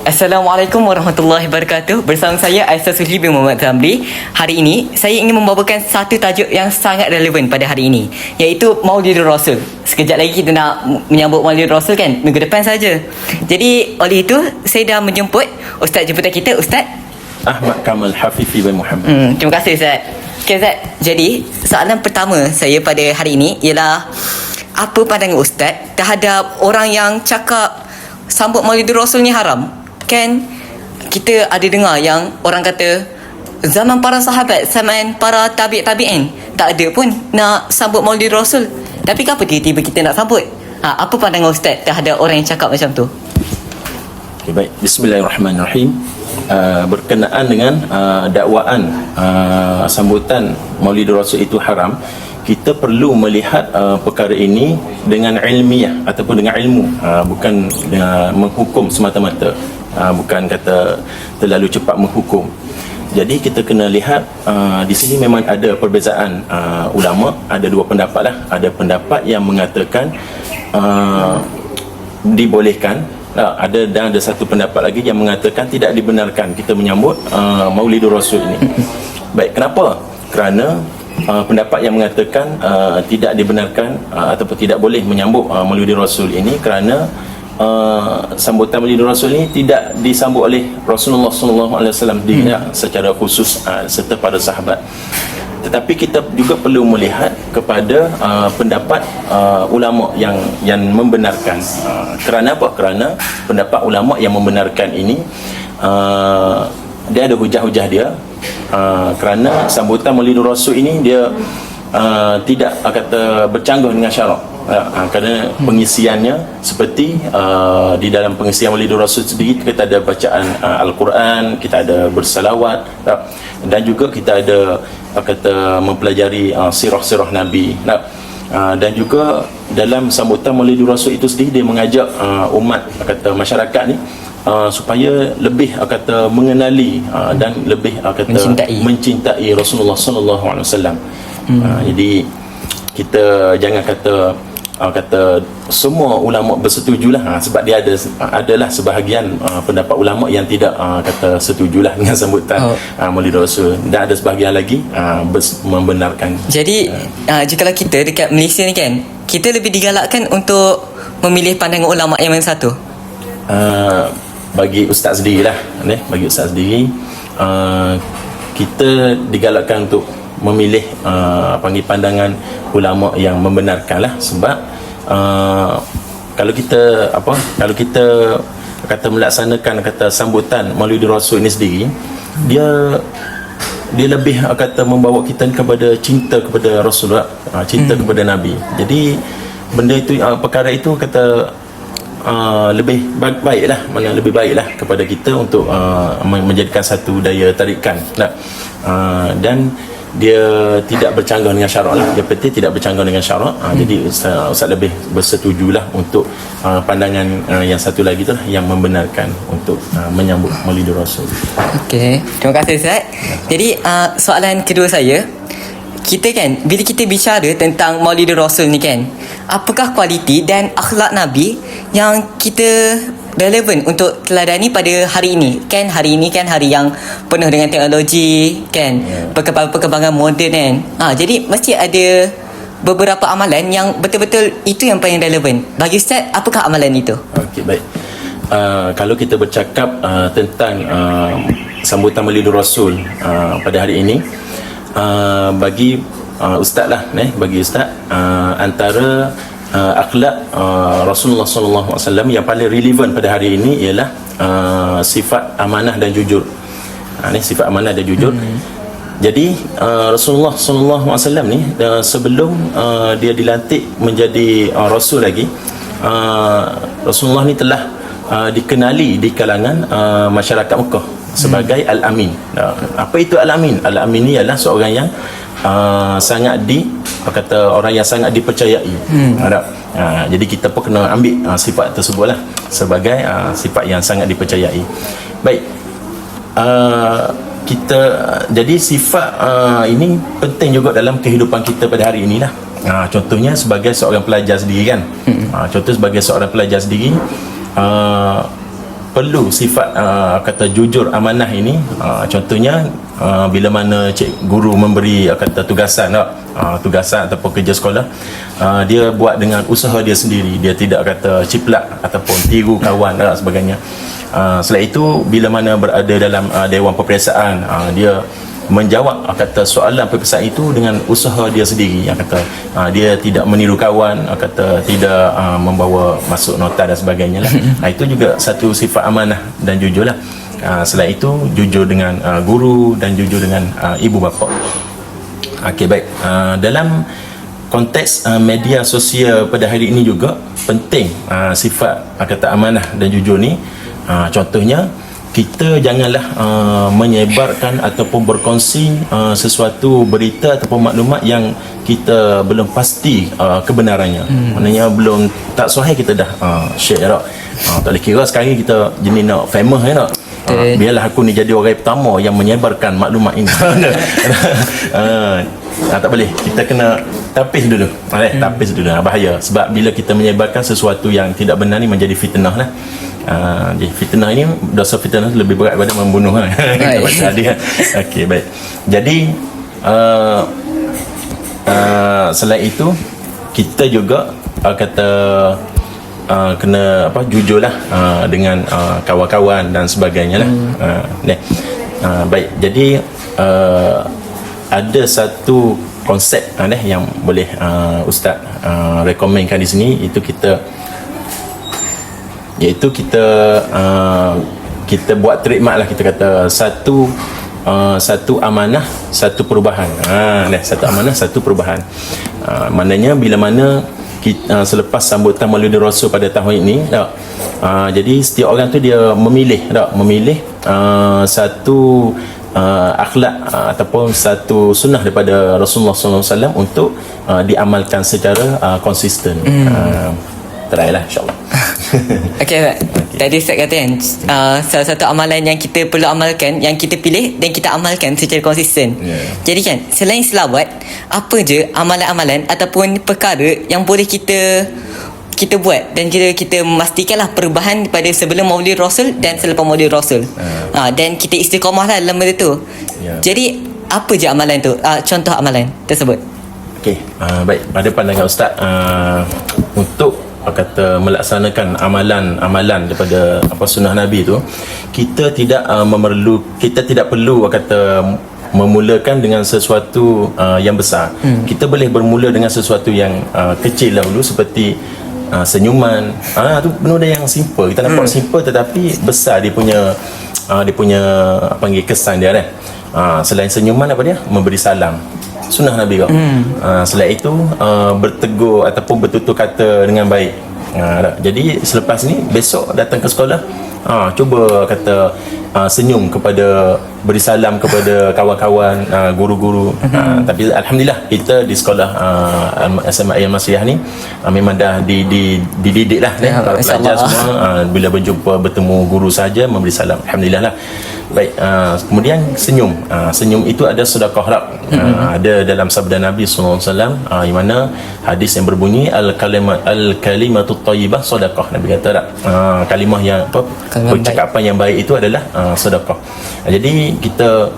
Assalamualaikum warahmatullahi wabarakatuh. Bersama saya Aisyah Suhli bin Muhammad Zamri. Hari ini saya ingin membawakan satu tajuk yang sangat relevan pada hari ini, iaitu Maulidur Rasul. Sekejap lagi kita nak menyambut Maulidur Rasul kan, minggu depan saja. Jadi oleh itu saya dah menjemput Ustaz jemputan kita, Ustaz Ahmad Kamal Hafifi bin Muhammad. Terima kasih Ustaz. Okay Ustaz, jadi soalan pertama saya pada hari ini ialah, apa pandangan Ustaz terhadap orang yang cakap sambut Maulidur Rasul ni haram? Kan kita ada dengar yang orang kata zaman para sahabat, zaman para tabi'in tak ada pun nak sambut Maulidur Rasul. Tapi kenapa tiba-tiba kita nak sambut? Apa pandangan Ustaz terhadap orang yang cakap macam tu? Okay, baik. Bismillahirrahmanirrahim. Berkenaan dengan dakwaan sambutan Maulidur Rasul itu haram, kita perlu melihat perkara ini dengan ilmiah ataupun dengan ilmu, bukan dengan menghukum semata-mata, bukan kata terlalu cepat menghukum. Jadi kita kena lihat di sini memang ada perbezaan ulama. Ada dua pendapat lah. Ada pendapat yang mengatakan dibolehkan, dan ada satu pendapat lagi yang mengatakan tidak dibenarkan kita menyambut Maulidur Rasul ini. Baik, kenapa? Kerana pendapat yang mengatakan tidak dibenarkan ataupun tidak boleh menyambut Maulidur Rasul ini kerana sambutan Maulidur Rasul ini tidak disambut oleh Rasulullah SAW secara khusus serta para sahabat. Tetapi kita juga perlu melihat kepada pendapat ulama yang membenarkan. Kerana apa? Kerana pendapat ulama yang membenarkan ini dia ada hujah-hujah dia. Kerana sambutan Maulidur Rasul ini dia tidak kata bercanggah dengan syarak. Kerana pengisiannya seperti di dalam pengisian Maulidur Rasul sendiri, kita ada bacaan Al-Quran, kita ada bersalawat, dan juga kita ada kata mempelajari sirah-sirah Nabi. Dan juga dalam sambutan Maulidur Rasul itu sendiri dia mengajak umat kata masyarakat ni supaya lebih kata mengenali dan lebih kata mencintai Rasulullah sallallahu alaihi wasallam. Jadi kita jangan kata semua ulama bersetujulah, sebab dia adalah sebahagian pendapat ulama yang tidak kata setujulah dengan sambutan Maulidur Rasul, dan ada sebahagian lagi membenarkan. Jadi jikalau kita dekat Malaysia ni kan, kita lebih digalakkan untuk memilih pandangan ulama yang mana satu? Bagi ustaz sendiri lah, bagi ustaz sendiri, kita digalakkan untuk memilih panggil pandangan ulama yang membenarkan lah. Sebab kalau kita kata melaksanakan kata sambutan Maulidur Rasul ini sendiri, dia lebih kata membawa kita kepada cinta kepada Rasulullah, cinta kepada Nabi. Jadi benda itu, perkara itu kata lebih baiklah, mana lebih baiklah kepada kita untuk menjadikan satu daya tarikan. Dan dia tidak bercanggah dengan syarak lah. Dia penting tidak bercanggah dengan syarak. Jadi Ustaz lebih bersetujulah untuk pandangan yang satu lagi tu lah, yang membenarkan untuk menyambut Maulidur Rasul. Okey, terima kasih Ustaz. Jadi soalan kedua saya, kita kan bila kita bicara tentang Maulidur Rasul ni kan, apakah kualiti dan akhlak Nabi yang kita relevan untuk teladani pada hari ini? Kan hari ini kan hari yang penuh dengan teknologi kan, perkembangan moden kan. Jadi mesti ada beberapa amalan yang betul-betul itu yang paling relevan. Bagi Ustaz, apakah amalan itu? Okey, baik. Kalau kita bercakap tentang sambutan Maulidur Rasul pada hari ini, bagi ustaz lah, bagi ustaz, antara akhlak Rasulullah sallallahu alaihi wasallam yang paling relevan pada hari ini ialah sifat amanah dan jujur. Sifat amanah dan jujur. Jadi Rasulullah sallallahu alaihi wasallam ni sebelum dia dilantik menjadi rasul lagi, Rasulullah ni telah dikenali di kalangan masyarakat Mekah sebagai Al-Amin. Apa itu Al-Amin? Al-Amin ni ialah seorang yang sangat orang yang sangat dipercayai. Jadi kita pun kena ambil sifat tersebut lah sebagai sifat yang sangat dipercayai. Baik, jadi sifat ini penting juga dalam kehidupan kita pada hari inilah. Contohnya sebagai seorang pelajar sendiri kan. Contoh sebagai seorang pelajar sendiri, perlu sifat kata jujur amanah ini. Contohnya bila mana guru memberi kata tugasan tugasan ataupun kerja sekolah, dia buat dengan usaha dia sendiri, dia tidak kata ciplak ataupun tiru kawan dan sebagainya. Selain itu, bila mana berada dalam dewan peperiksaan, dia menjawab kata soalan peperiksaan itu dengan usaha dia sendiri, yang kata dia tidak meniru kawan, kata tidak membawa masuk nota dan sebagainya lah. Itu juga satu sifat amanah dan jujur lah. Selain itu, jujur dengan guru dan jujur dengan ibu bapa. Okey, baik. Dalam konteks media sosial pada hari ini juga penting sifat kata amanah dan jujur ni. Contohnya, kita janganlah menyebarkan ataupun berkongsi sesuatu berita ataupun maklumat yang kita belum pasti kebenarannya. Maknanya belum tak sahih kita dah share tak. Tak boleh kira sekarang kita jenis nak famous tak. Biarlah aku ni jadi orang pertama yang menyebarkan maklumat ini. Tak boleh, kita kena tapis dulu. Tapis dulu, bahaya. Sebab bila kita menyebarkan sesuatu yang tidak benar ni menjadi fitnah lah. Jadi fitnah ini, dosa fitnah lebih berat daripada membunuh lah. Kita baca hadis. Okey, baik. Jadi selain itu, kita juga kata kena jujurlah dengan kawan-kawan dan sebagainya lah. Baik, jadi ada satu konsep yang boleh Ustaz rekomenkan di sini, iaitu kita buat trademark lah, kita kata satu amanah, satu perubahan. Satu amanah, satu perubahan. Maknanya bila mana kita, selepas sambutan Maulidin Rasul pada tahun ini, jadi setiap orang tu dia memilih satu akhlak ataupun satu sunnah daripada Rasulullah SAW untuk diamalkan secara konsisten. Try lah, insyaAllah. Okay. Tadi Ustaz kata kan, salah satu amalan yang kita perlu amalkan, yang kita pilih dan kita amalkan secara konsisten. Jadi kan, selain selawat, apa je amalan-amalan ataupun perkara yang boleh kita buat dan kita memastikanlah perubahan pada sebelum Maulid Rasul dan selepas Maulid Rasul. Dan kita istiqamah lah dalam benda tu. Jadi apa je amalan tu? Contoh amalan tersebut. Okey, baik. Pada pandangan Ustaz, untuk kata melaksanakan amalan daripada sunnah Nabi tu, kita tidak perlu kata memulakan dengan sesuatu yang besar. Kita boleh bermula dengan sesuatu yang kecil dahulu, seperti senyuman. Tu benda yang simple. Kita nampak simple tetapi besar dia punya kesan dia kan. Selain senyuman, apa dia? Memberi salam. Sunnah Nabi kau. Selain itu, bertegur ataupun bertutur kata dengan baik. Jadi selepas ni, besok datang ke sekolah, cuba kata senyum beri salam kepada kawan-kawan, guru-guru. Tapi alhamdulillah, kita di sekolah SMA Al-Masriyah ni memang dah dididik lah, para pelajar semua bila bertemu guru saja memberi salam. Alhamdulillah lah. Baik, kemudian senyum. Senyum itu ada sedekah rab. Ada dalam sabda Nabi SAW, di mana hadis yang berbunyi al-kalimatu thayyibah sedekah. Nabi kata tak, kalimah yang percakapan yang baik itu adalah sedekah. Jadi kita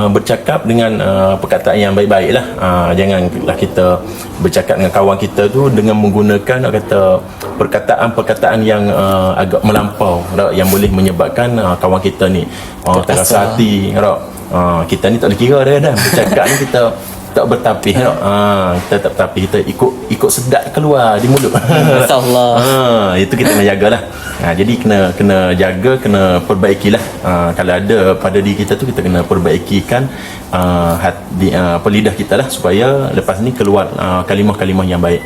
bercakap dengan perkataan yang baik-baik lah. Janganlah kita bercakap dengan kawan kita tu dengan menggunakan kata perkataan-perkataan yang agak melampau, yang boleh menyebabkan kawan kita ni terasa hati. Kita ni tak boleh kira dah bercakap ni, kita tak bertapih. Kita tak bertapih, kita ikut sedap keluar di mulut. Masyaallah. Itu kita kena jagalah. Jadi kena jaga, kena perbaikilah. Kalau ada pada diri kita tu, kita kena perbaikikan lidah kita lah, supaya lepas ni keluar kalimah-kalimah yang baik.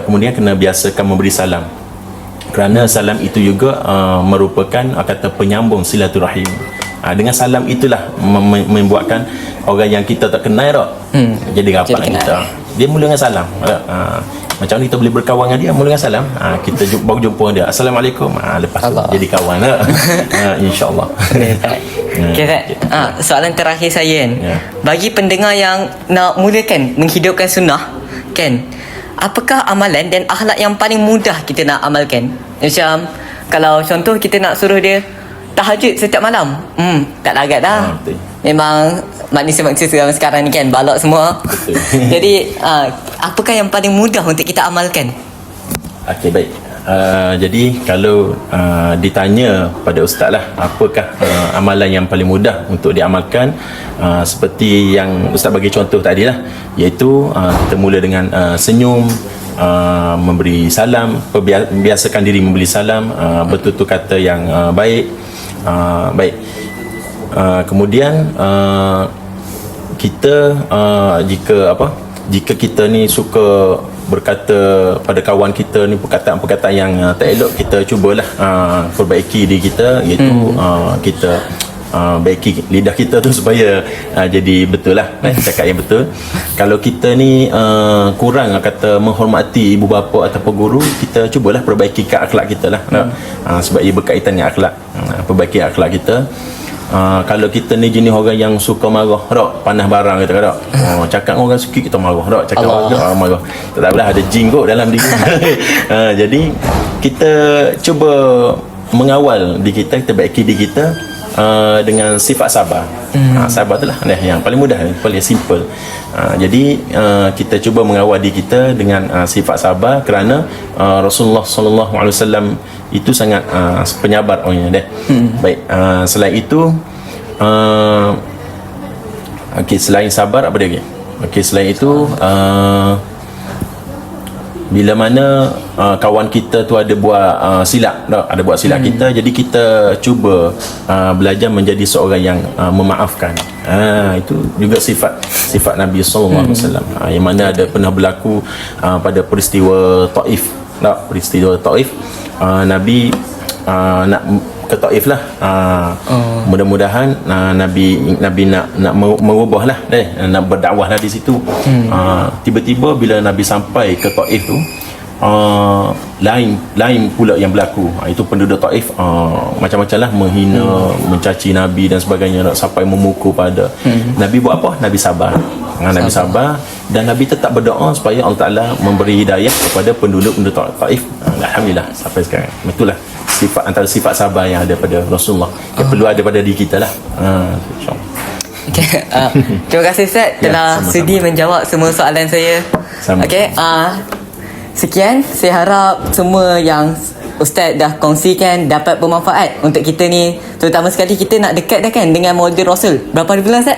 Kemudian kena biasakan memberi salam, kerana salam itu juga merupakan kata penyambung silaturahim. Dengan salam itulah membuatkan orang yang kita tak kenal jadi rapat dengan kita. Dia mula dengan salam. Macam mana kita boleh berkawan dengan dia? Mula dengan salam. Kita baru jumpa dia, Assalamualaikum. Lepas tu jadi kawan lah. InsyaAllah. Okay, soalan terakhir saya kan, bagi pendengar yang nak mulakan menghidupkan sunnah kan, apakah amalan dan akhlak yang paling mudah kita nak amalkan? Macam Kalau contoh kita nak suruh dia tahajud setiap malam, tak larat dah. Betul. Memang manusia-manusia sekarang ni kan balok semua. Betul. Jadi apakah yang paling mudah untuk kita amalkan? Okey, baik. Jadi kalau ditanya pada ustaz lah, apakah amalan yang paling mudah untuk diamalkan, seperti yang ustaz bagi contoh tadi lah, iaitu kita mula dengan senyum, memberi salam, biasakan diri memberi salam, bertutur kata yang baik. Baik. Kemudian kita jika kita ni suka berkata pada kawan kita ni perkataan-perkataan yang tak elok, kita cubalah perbaiki diri kita, iaitu kita baiki lidah kita tu supaya jadi betul lah, cakap yang betul. Kalau kita ni kurang kata menghormati ibu bapa ataupun guru, kita cubalah perbaiki akhlak kita lah, sebab ia berkaitan dengan akhlak. Perbaiki akhlak kita. Kalau kita ni jenis orang yang suka marah, panah barang kita kata, cakap dengan orang sikit kita marah, cakap orang marah, tak tahulah ada jin kot dalam diri. Jadi kita cuba mengawal diri kita, kita baiki diri kita dengan sifat sabar. Sabar tu lah yang paling mudah, paling simple. Jadi kita cuba mengawal diri kita dengan sifat sabar, kerana Rasulullah sallallahu alaihi wasallam itu sangat penyabar orangnya deh. Baik, selain itu okey, selain sabar apa dia lagi? Okey, selain itu bila mana kawan kita tu ada buat silap, ada buat silap kita, jadi kita cuba belajar menjadi seorang yang memaafkan. Itu juga sifat Nabi sallallahu alaihi wasallam, yang mana ada pernah berlaku pada peristiwa Taif. Peristiwa Taif, Nabi nak ke Taif lah. Mudah-mudahan Nabi nak merubah lah, nak berdakwah lah di situ. Tiba-tiba bila Nabi sampai ke Taif tu, lain pula yang berlaku. Itu penduduk Taif macam-macam lah, menghina, mencaci Nabi dan sebagainya, sampai memukul pada Nabi. Buat apa? Nabi sabar. Nabi sabar, dan Nabi tetap berdoa supaya Allah Ta'ala memberi hidayah kepada penduduk-penduduk Taif. Alhamdulillah sampai sekarang. Itulah antara sifat sabar yang ada pada Rasulullah, yang perlu ada pada diri kita lah. Okay. Terima kasih Ustaz telah sudi menjawab semua soalan saya. Okey, sekian. Saya harap semua yang Ustaz dah kongsikan dapat bermanfaat untuk kita ni, terutama sekali kita nak dekat dah kan dengan Maulid Rasul. Berapa hari bulan Ustaz?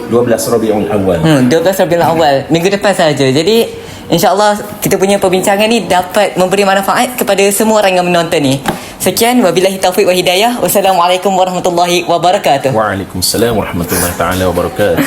12 Rabiul Awal. 12 Rabiul Awal, minggu depan saja. Jadi InsyaAllah kita punya perbincangan ni dapat memberi manfaat kepada semua orang yang menonton ni. Sekian, wabillahi taufiq wa hidayah. Wassalamualaikum warahmatullahi wabarakatuh. Waalaikumsalam warahmatullahi taala wabarakatuh.